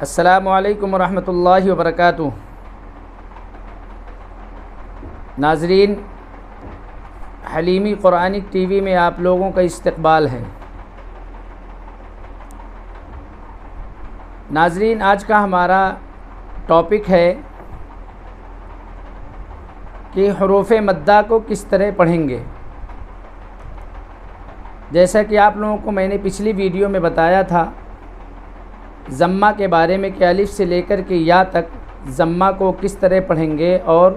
السلام علیکم ورحمۃ اللہ وبرکاتہ۔ ناظرین، حلیمی قرآنک ٹی وی میں آپ لوگوں کا استقبال ہے۔ ناظرین، آج کا ہمارا ٹاپک ہے کہ حروف مدہ کو کس طرح پڑھیں گے۔ جیسا کہ آپ لوگوں کو میں نے پچھلی ویڈیو میں بتایا تھا ضمہ کے بارے میں کہ الف سے لے کر کے یا تک ضمہ کو کس طرح پڑھیں گے اور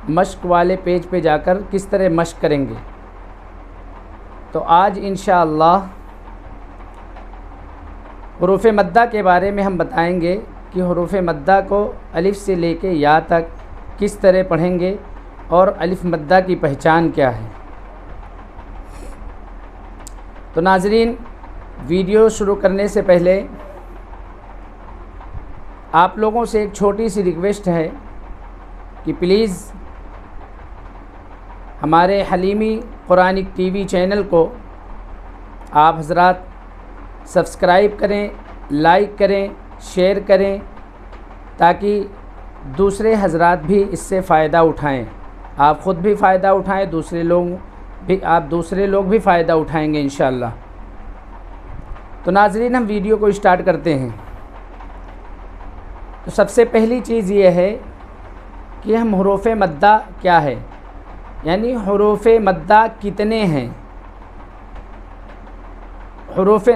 مشق والے پیج پہ جا کر کس طرح مشق کریں گے۔ تو آج انشاءاللہ حروف مدہ کے بارے میں ہم بتائیں گے کہ حروف مدہ کو الف سے لے کے یا تک کس طرح پڑھیں گے اور الف مدہ کی پہچان کیا ہے۔ تو ناظرین، ویڈیو شروع کرنے سے پہلے آپ لوگوں سے ایک چھوٹی سی ریکویسٹ ہے کہ پلیز ہمارے حلیمی قرآنک ٹی وی چینل کو آپ حضرات سبسکرائب کریں، لائک کریں، شیئر کریں، تاکہ دوسرے حضرات بھی اس سے فائدہ اٹھائیں۔ آپ خود بھی فائدہ اٹھائیں، دوسرے لوگ بھی فائدہ اٹھائیں گے انشاءاللہ۔ تو ناظرین، ہم ویڈیو کو اسٹارٹ کرتے ہیں۔ تو سب سے پہلی چیز یہ ہے کہ ہم حروف مدہ کیا ہے، یعنی حروف مدہ کتنے ہیں۔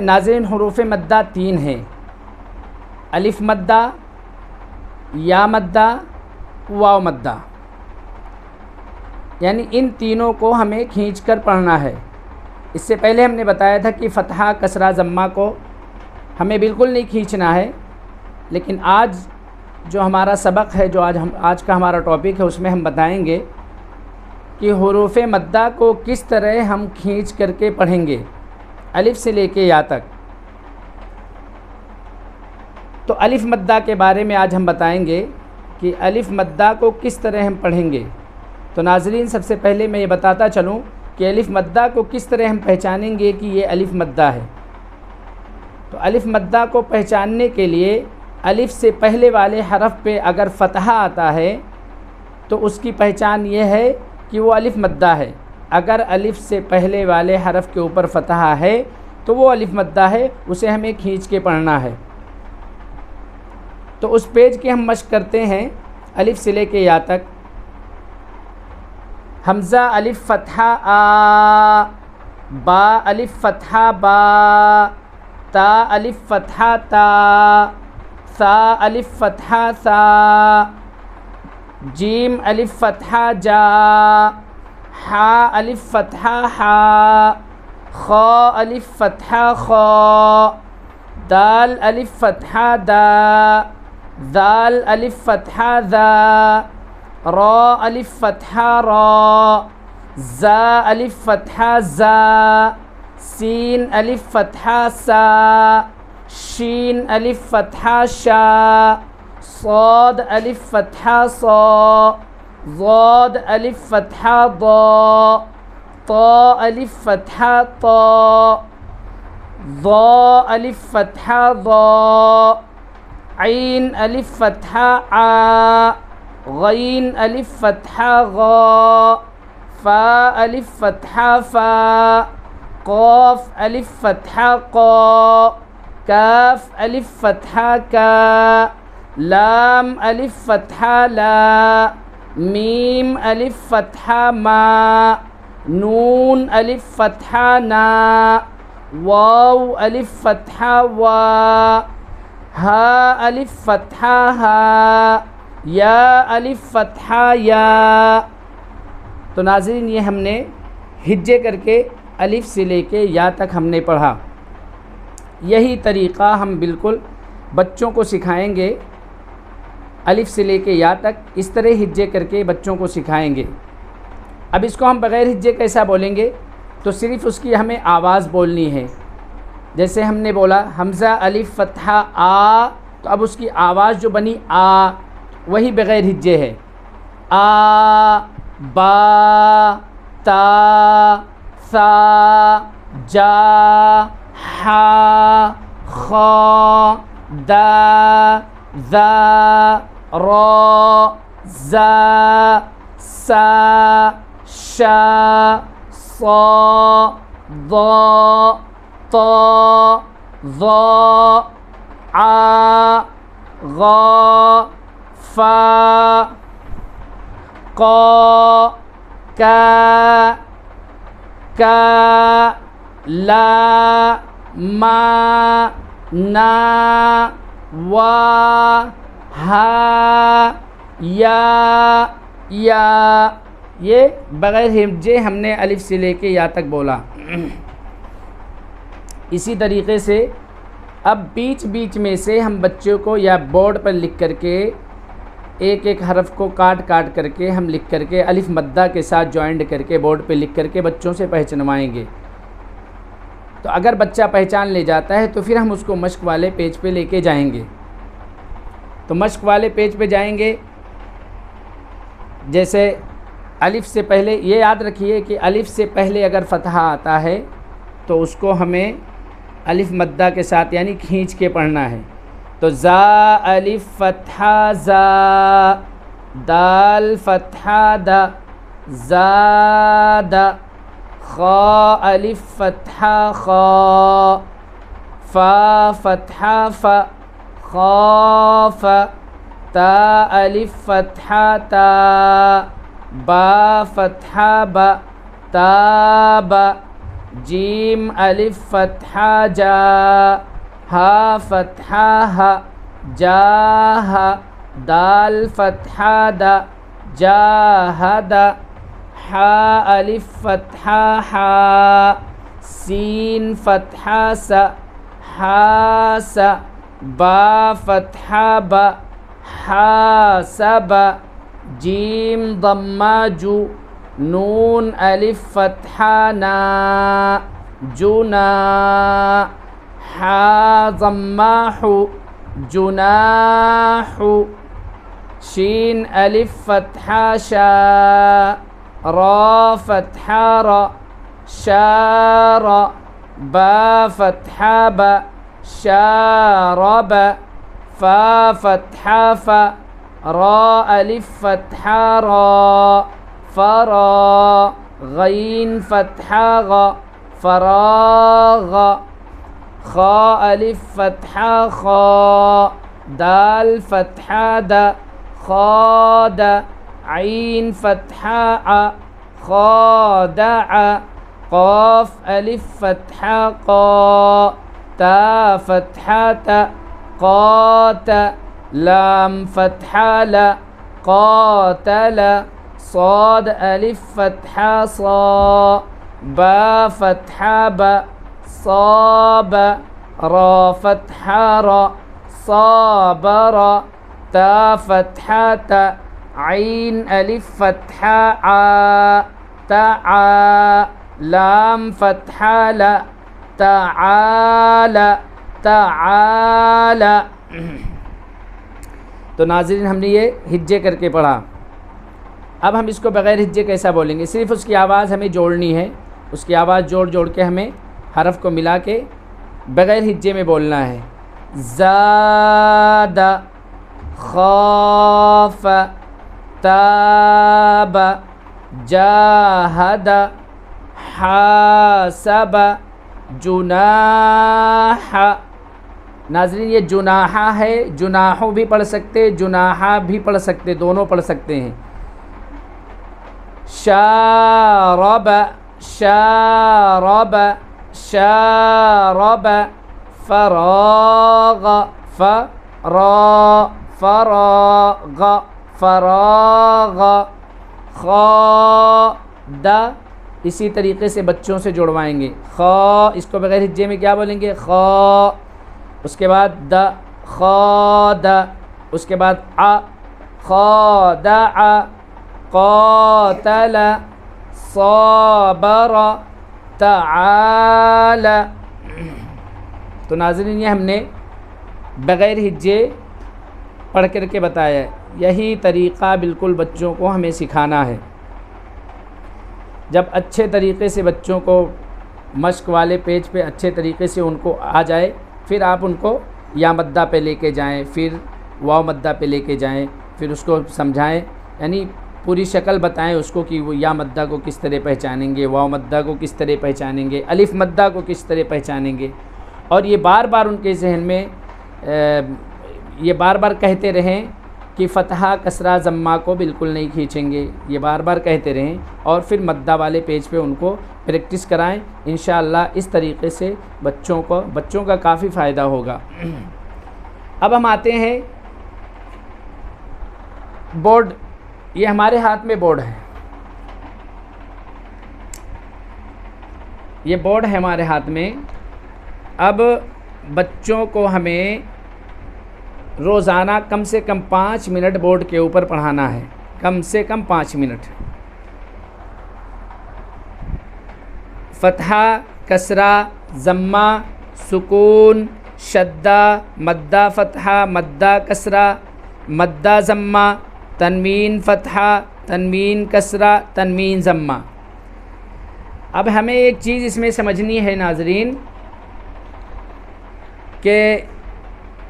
ناظرین، حروف مدہ 3 ہیں: الف مدہ، یا مدہ، واو مدہ۔ یعنی ان تینوں کو ہمیں کھینچ کر پڑھنا ہے۔ اس سے پہلے ہم نے بتایا تھا کہ فتحہ، کسرہ، ضمہ کو ہمیں بالکل نہیں کھینچنا ہے، لیکن آج جو ہمارا سبق ہے، جو آج کا ہمارا ٹاپک ہے، اس میں ہم بتائیں گے کہ حروف مدہ کو کس طرح ہم کھینچ کر کے پڑھیں گے الف سے لے کے یا تک۔ تو الف مدہ کے بارے میں آج ہم بتائیں گے کہ الف مدہ کو کس طرح ہم پڑھیں گے۔ تو ناظرین، سب سے پہلے میں یہ بتاتا چلوں کہ الف مدہ کو کس طرح ہم پہچانیں گے کہ یہ الف مدہ ہے۔ تو الف مدہ کو پہچاننے کے لیے الف سے پہلے والے حرف پہ اگر فتحہ آتا ہے تو اس کی پہچان یہ ہے کہ وہ الف مدہ ہے۔ اگر الف سے پہلے والے حرف کے اوپر فتحہ ہے تو وہ الف مدہ ہے، اسے ہمیں کھینچ کے پڑھنا ہے۔ تو اس پیج کی ہم مشق کرتے ہیں الف سے لے کے یا تک۔ حمزہ الف فتحہ آ، با الف فتحہ با، تا الف فتحہ تا، ثا الف فتحہ ثا، جیم الف فتحہ جا، حا الف فتحہ حا، خا الف فتحہ خا، دال الف فتحہ دا، ذال الف فتحہ ذا، را الف فتحہ را، زا الف فتحہ زا، سین الف فتحہ سا، شین الف فتحہ شا، صاد الف فتحہ صا، ضاد الف فتحہ ضا، طا الف فتحہ طا، ظا الف فتحہ ظا، عین الف فتحہ عا، غین الف فتحہ غا، فا الف فتحہ فا، قاف الف فتحہ قا، کاف الف فتحہ کا، لام الف فتحہ لا، میم الف فتحہ ما، نون الف فتحہ نا، واو الف فتحہ وا، ہا الف فتحہ ہا، یا الف فتحہ یا۔ تو ناظرین، یہ ہم نے ہجے کر کے الف سے لے کے یا تک ہم نے پڑھا۔ یہی طریقہ ہم بالکل بچوں کو سکھائیں گے، الف سے لے کے یا تک اس طرح ہجے کر کے بچوں کو سکھائیں گے۔ اب اس کو ہم بغیر ہجے کیسا بولیں گے؟ تو صرف اس کی ہمیں آواز بولنی ہے۔ جیسے ہم نے بولا حمزہ الف فتحہ آ، تو اب اس کی آواز جو بنی آ، وہی بغیر ہجے ہے۔ آ، با، تا، ثا، جا، حا، خا، دا ذا را زا سا شا صا ضا طا ظا عا غا فا قا کا کا لا ما نا وا ہا یا یہ بغیر ہمجے ہم نے الف سے لے کے یا تک بولا۔ اسی طریقے سے اب بیچ بیچ میں سے ہم بچوں کو یا بورڈ پر لکھ کر کے ایک ایک حرف کو کاٹ کاٹ کر کے ہم لکھ کر کے الف مدہ کے ساتھ جوائنٹ کر کے بورڈ پہ لکھ کر کے بچوں سے پہچنوائیں گے۔ تو اگر بچہ پہچان لے جاتا ہے تو پھر ہم اس کو مشق والے پیج پہ لے کے جائیں گے۔ تو مشق والے پیج پہ جائیں گے، جیسے الف سے پہلے یہ یاد رکھیے کہ الف سے پہلے اگر فتحہ آتا ہے تو اس کو ہمیں الف مدہ کے ساتھ یعنی کھینچ کے پڑھنا ہے۔ تو زا الف فتحہ زا، دال فتحہ دا زاد، خا الف فتحہ خا، فا فتحہ فا خاف، تا الف فتحہ تا، با فتحہ با تاب، جیم الف فتحہ جا، ہا فتحہ ہا جاہ، دال فتحہ دا جاہد، حا الف فتحہ حا، سین فتحہ سا حاس، با فتحہ با حاسب، جیم ضمہ جو، نون الف فتحہ نا جنا، حا ضمہ حو جناح، شین الف فتحہ شا، را فتحہ را شار، با فتحہ با شارب، فا فتحہ فا، را الف فتحہ را فرا، غین فتحہ غا فراغ، خا الف فتحہ خا، دال فتحہ دا خاد، عین فتحہ ع خادع، قاف الف فتحہ قا، تا فتحہ تا قات، لام فتحہ لا قاتل، صاد الف فتحہ صا، با فتحہ با صاب، را فتحہ را صابر، تا فتحہ تا، عین الف فتحہ عا تعا، لام فتحہ لا تعال تعال۔ تو ناظرین ہم نے یہ ہجے کر کے پڑھا۔ اب ہم اس کو بغیر ہجے کیسا بولیں گے؟ صرف اس کی آواز ہمیں جوڑنی ہے، اس کی آواز جوڑ جوڑ کے ہمیں حرف کو ملا کے بغیر ہجے میں بولنا ہے۔ زاد، خاف، تاب، جاہد، حاسب، جناح۔ ناظرین یہ جناحہ ہے، جناحو بھی پڑھ سکتے، جناحہ بھی پڑھ سکتے، دونوں پڑھ سکتے ہیں۔ شارب، شارب، شارب، فراغ، فرا، فراغ، فراغ، خاد، اسی طریقے سے بچوں سے جڑوائیں گے۔ خا، اس کو بغیر ہجے میں کیا بولیں گے؟ خا، اس کے بعد د، خاد، اس کے بعد ع، خادع، قاتل، صابر، تعال۔ تو ناظرین یہ ہم نے بغیر ہجے پڑھ کر کے بتایا ہے۔ یہی طریقہ بالکل بچوں کو ہمیں سکھانا ہے۔ جب اچھے طریقے سے بچوں کو مشق والے پیج پہ اچھے طریقے سے ان کو آ جائے، پھر آپ ان کو یا مدہ پہ لے کے جائیں، پھر واو مدہ پہ لے کے جائیں، پھر اس کو سمجھائیں، یعنی پوری شکل بتائیں اس کو کہ وہ یا مدہ کو کس طرح پہچانیں گے، واو مدہ کو کس طرح پہچانیں گے، الف مدہ کو کس طرح پہچانیں گے، اور یہ بار بار ان کے ذہن میں یہ بار بار کہتے رہیں کہ فتحہ کسرہ ضمہ کو بالکل نہیں کھینچیں گے، یہ بار بار کہتے رہیں، اور پھر مدہ والے پیج پہ ان کو پریکٹس کرائیں۔ انشاءاللہ اس طریقے سے بچوں کا کافی فائدہ ہوگا۔ اب ہم آتے ہیں بورڈ، یہ ہمارے ہاتھ میں بورڈ ہے، یہ بورڈ ہے ہمارے ہاتھ میں۔ اب بچوں کو ہمیں روزانہ کم سے کم 5 منٹ بورڈ کے اوپر پڑھانا ہے، کم سے کم 5 منٹ۔ فتحہ، کسرہ، ضمہ، سکون، شدہ، مدہ فتحہ، مدہ کسرہ، مدہ ضمہ، تنوین فتحہ، تنوین کسرہ، تنوین ضمہ۔ اب ہمیں ایک چیز اس میں سمجھنی ہے ناظرین کہ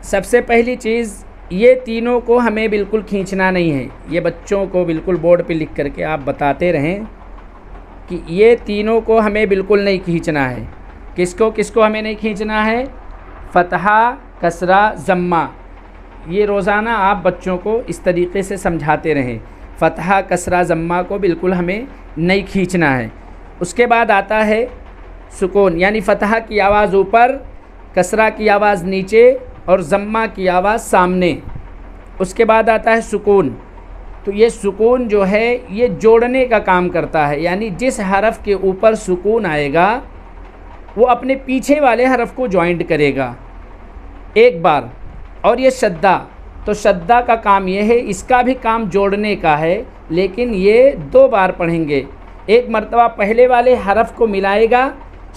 سب سے پہلی چیز یہ تینوں کو ہمیں بالکل کھینچنا نہیں ہے، یہ بچوں کو بالکل بورڈ پہ لکھ کر کے آپ بتاتے رہیں کہ یہ تینوں کو ہمیں بالکل نہیں کھینچنا ہے۔ کس کو ہمیں نہیں کھینچنا ہے؟ فتحہ، کسرہ، ضمہ۔ یہ روزانہ آپ بچوں کو اس طریقے سے سمجھاتے رہیں، فتحہ، کسرہ، ضمہ کو بالکل ہمیں نہیں کھینچنا ہے۔ اس کے بعد آتا ہے سکون، یعنی فتحہ کی آواز اوپر، کسرہ کی آواز نیچے اور ضمہ کی آواز سامنے۔ اس کے بعد آتا ہے سکون، تو یہ سکون جو ہے یہ جوڑنے کا کام کرتا ہے، یعنی جس حرف کے اوپر سکون آئے گا وہ اپنے پیچھے والے حرف کو جوائنٹ کرے گا ایک بار۔ اور یہ شدہ، تو شدہ کا کام یہ ہے، اس کا بھی کام جوڑنے کا ہے، لیکن یہ 2 بار پڑھیں گے۔ ایک مرتبہ پہلے والے حرف کو ملائے گا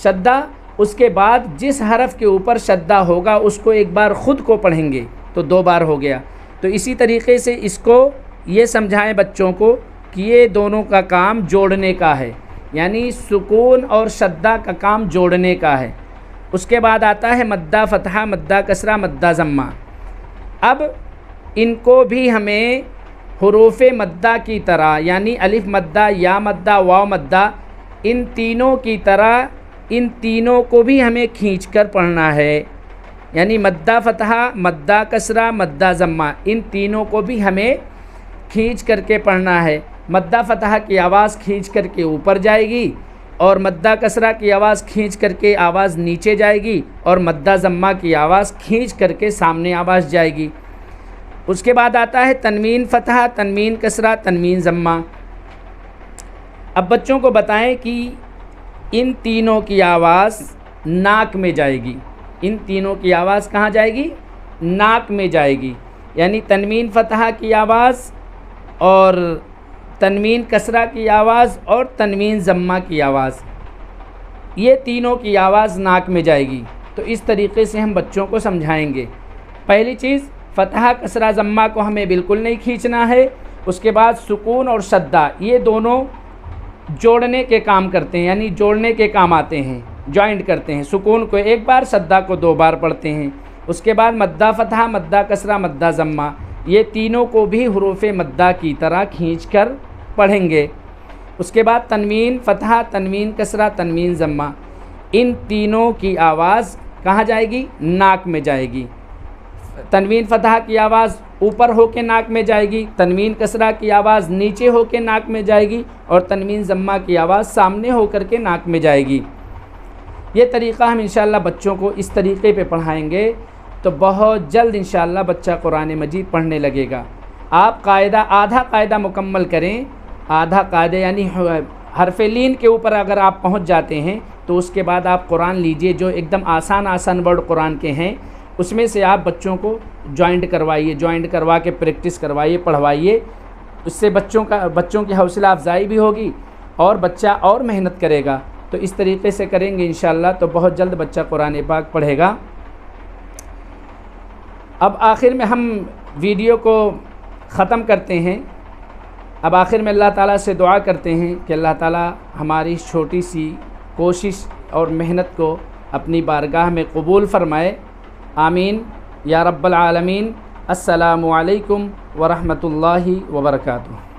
شدہ، اس کے بعد جس حرف کے اوپر شدہ ہوگا اس کو ایک بار خود کو پڑھیں گے، تو 2 بار ہو گیا۔ تو اسی طریقے سے اس کو یہ سمجھائیں بچوں کو کہ یہ دونوں کا کام جوڑنے کا ہے، یعنی سکون اور شدہ کا کام جوڑنے کا ہے۔ اس کے بعد آتا ہے مدہ فتحہ، مدہ کسرہ، مدہ ضمہ۔ اب ان کو بھی ہمیں حروف مدہ کی طرح، یعنی الف مدہ، یا مدہ، واو مدہ، ان تینوں کی طرح ان تینوں کو بھی ہمیں کھینچ کر پڑھنا ہے، یعنی مدہ فتحہ، مدہ کسرہ، مدہ ضمہ، ان تینوں کو بھی ہمیں کھینچ کر کے پڑھنا ہے۔ مدہ فتحہ کی آواز کھینچ کر کے اوپر جائے گی، اور مدہ کسرہ کی آواز کھینچ کر کے آواز نیچے جائے گی، اور مدہ ضمہ کی آواز کھینچ کر کے سامنے آواز جائے گی۔ اس کے بعد آتا ہے تنوین فتحہ، تنوین کسرہ، تنوین ضمہ۔ اب بچوں کو بتائیں کہ ان تینوں کی آواز ناک میں جائے گی، ان تینوں کی آواز کہاں جائے گی؟ ناک میں جائے گی، یعنی تنوین فتحہ کی آواز اور تنوین کسرہ کی آواز اور تنوین ضمہ کی آواز، یہ تینوں کی آواز ناک میں جائے گی۔ تو اس طریقے سے ہم بچوں کو سمجھائیں گے۔ پہلی چیز فتحہ کسرہ ضمہ کو ہمیں بالکل نہیں کھینچنا ہے۔ اس کے بعد سکون اور شدہ، یہ دونوں جوڑنے کے کام کرتے ہیں، یعنی جوڑنے کے کام آتے ہیں، جوائنٹ کرتے ہیں۔ سکون کو ایک بار، شدہ کو 2 بار پڑھتے ہیں۔ اس کے بعد مدہ فتحہ، مدہ کسرہ، مدہ ضمہ، یہ تینوں کو بھی حروف مدہ کی طرح کھینچ کر پڑھیں گے۔ اس کے بعد تنوین فتحہ، تنوین کسرہ، تنوین ضمہ، ان تینوں کی آواز کہاں جائے گی؟ ناک میں جائے گی۔ تنوین فتحہ کی آواز اوپر ہو کے ناک میں جائے گی، تنوین کسرہ کی آواز نیچے ہو کے ناک میں جائے گی، اور تنوین ضمہ کی آواز سامنے ہو کر کے ناک میں جائے گی۔ یہ طریقہ ہم انشاءاللہ بچوں کو اس طریقے پہ پڑھائیں گے تو بہت جلد انشاءاللہ بچہ قرآن مجید پڑھنے لگے گا۔ آپ قاعدہ، آدھا قاعدہ مکمل کریں، آدھا قاعدہ یعنی حرف لین کے اوپر اگر آپ پہنچ جاتے ہیں تو اس کے بعد آپ قرآن لیجئے، جو ایک دم آسان ورڈ قرآن کے ہیں اس میں سے آپ بچوں کو جوائنٹ کروائیے، جوائنٹ کروا کے پریکٹس کروائیے، پڑھوائیے۔ اس سے بچوں کی حوصلہ افزائی بھی ہوگی اور بچہ اور محنت کرے گا۔ تو اس طریقے سے کریں گے انشاءاللہ تو بہت جلد بچہ قرآن پاک پڑھے گا۔ اب آخر میں ہم ویڈیو کو ختم کرتے ہیں۔ اب آخر میں اللہ تعالیٰ سے دعا کرتے ہیں کہ اللہ تعالیٰ ہماری چھوٹی سی کوشش اور محنت کو اپنی بارگاہ میں قبول فرمائے، آمین۔ یا رب العالمین۔ السلام علیکم ورحمۃ اللہ وبرکاتہ۔